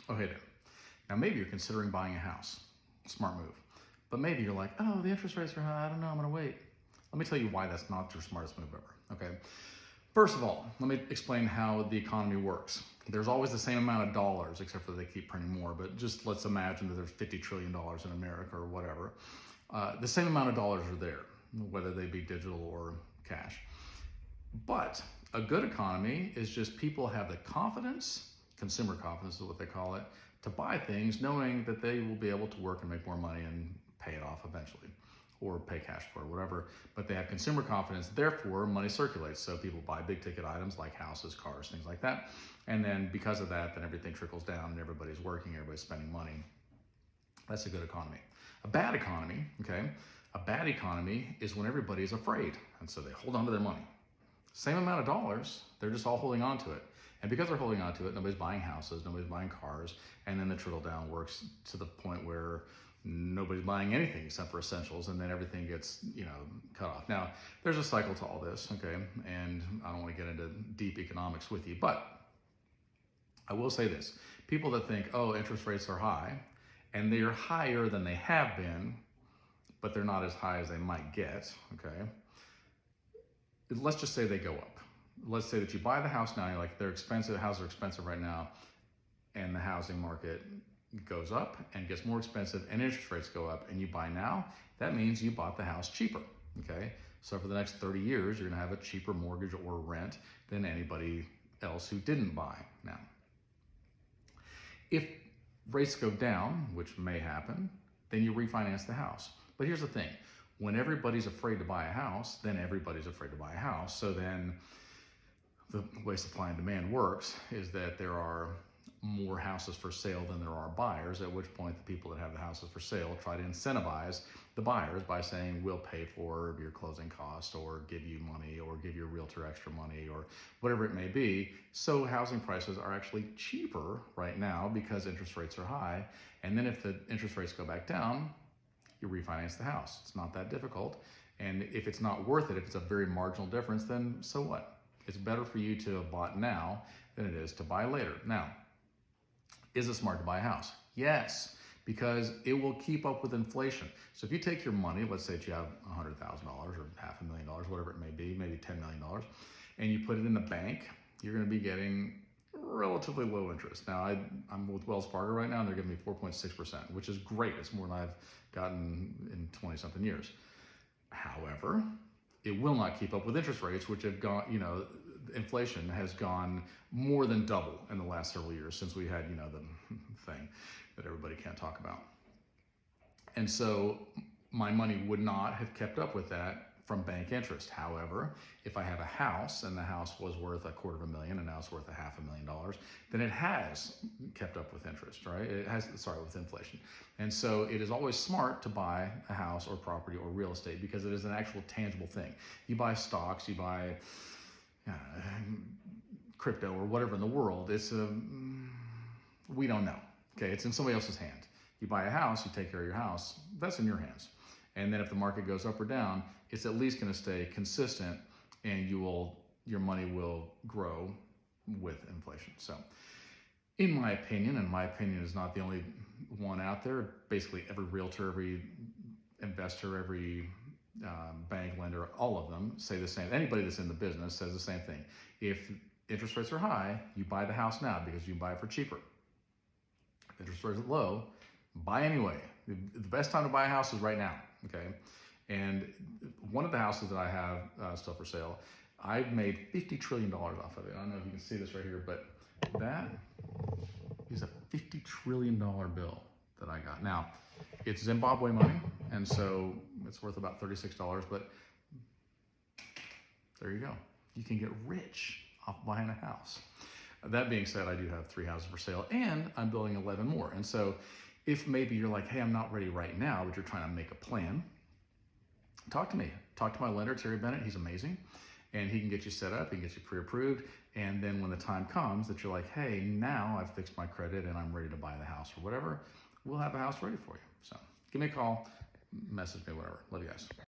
Okay there. Now maybe you're considering buying a house. Smart move. But maybe you're like, oh, the interest rates are high. I don't know, I'm gonna wait. Let me tell you why that's not your smartest move ever, okay? First of all, let me explain how the economy works. There's always the same amount of dollars, except for they keep printing more, but just let's imagine that there's $50 trillion in America or whatever. The same amount of dollars are there, whether they be digital or cash. But a good economy is just people have the confidence, consumer confidence is what they call it, to buy things knowing that they will be able to work and make more money and pay it off eventually, or pay cash for it, whatever. But they have consumer confidence, therefore money circulates. So people buy big ticket items like houses, cars, things like that. And then because of that, then everything trickles down and everybody's working, everybody's spending money. That's a good economy. A bad economy, okay? A bad economy is when everybody's afraid. And so they hold on to their money. Same amount of dollars, they're just all holding on to it. And because they're holding on to it, nobody's buying houses, nobody's buying cars, and then the trickle down works to the point where nobody's buying anything except for essentials, and then everything gets, cut off. Now, there's a cycle to all this, okay? And I don't want to get into deep economics with you, but I will say this. People that think, oh, interest rates are high, and they are higher than they have been, but they're not as high as they might get, okay? Let's just say they go up. Let's say that you buy the house now, you're like, they're expensive, houses are expensive right now, and the housing market goes up and gets more expensive and interest rates go up and you buy now, that means you bought the house cheaper, okay? So for the next 30 years, you're gonna have a cheaper mortgage or rent than anybody else who didn't buy now. If rates go down, which may happen, then you refinance the house. But here's the thing, when everybody's afraid to buy a house, then everybody's afraid to buy a house. So then the way supply and demand works is that there are more houses for sale than there are buyers, at which point the people that have the houses for sale try to incentivize the buyers by saying, we'll pay for your closing costs or give you money or give your realtor extra money or whatever it may be. So housing prices are actually cheaper right now because interest rates are high. And then if the interest rates go back down, you refinance the house. It's not that difficult. And if it's not worth it, if it's a very marginal difference, then so what? It's better for you to have bought now than it is to buy later. Now, is it smart to buy a house? Yes, because it will keep up with inflation. So if you take your money, let's say that you have $100,000 or $500,000, whatever it may be, maybe $10 million, and you put it in the bank, you're gonna be getting relatively low interest. Now, I'm with Wells Fargo right now, and they're giving me 4.6%, which is great. It's more than I've gotten in 20-something years. However, it will not keep up with interest rates, which have gone, inflation has gone more than double in the last several years since we had, the thing that everybody can't talk about. And so my money would not have kept up with that from bank interest. However, if I have a house and the house was worth $250,000 and now it's worth $500,000, then it has kept up with interest, right? With inflation. And so it is always smart to buy a house or property or real estate because it is an actual tangible thing. You buy stocks, you buy crypto or whatever in the world, we don't know, okay? It's in somebody else's hand. You buy a house, you take care of your house, that's in your hands. And then if the market goes up or down, it's at least gonna stay consistent and your money will grow with inflation. So in my opinion, and my opinion is not the only one out there, basically every realtor, every investor, every bank lender, all of them say the same. Anybody that's in the business says the same thing. If interest rates are high, you buy the house now because you can buy it for cheaper. If interest rates are low, buy anyway. The best time to buy a house is right now, okay? And one of the houses that I have still for sale, I've made $50 trillion off of it. I don't know if you can see this right here, but that is a $50 trillion bill that I got. Now, it's Zimbabwe money, and so it's worth about $36, but there you go. You can get rich off buying a house. That being said, I do have 3 houses for sale, and I'm building 11 more. And so if maybe you're like, hey, I'm not ready right now, but you're trying to make a plan, talk to me. Talk to my lender, Terry Bennett. He's amazing. And he can get you set up, he can get you pre-approved. And then when the time comes that you're like, hey, now I've fixed my credit and I'm ready to buy the house or whatever, we'll have a house ready for you. So give me a call, message me, whatever. Love you guys.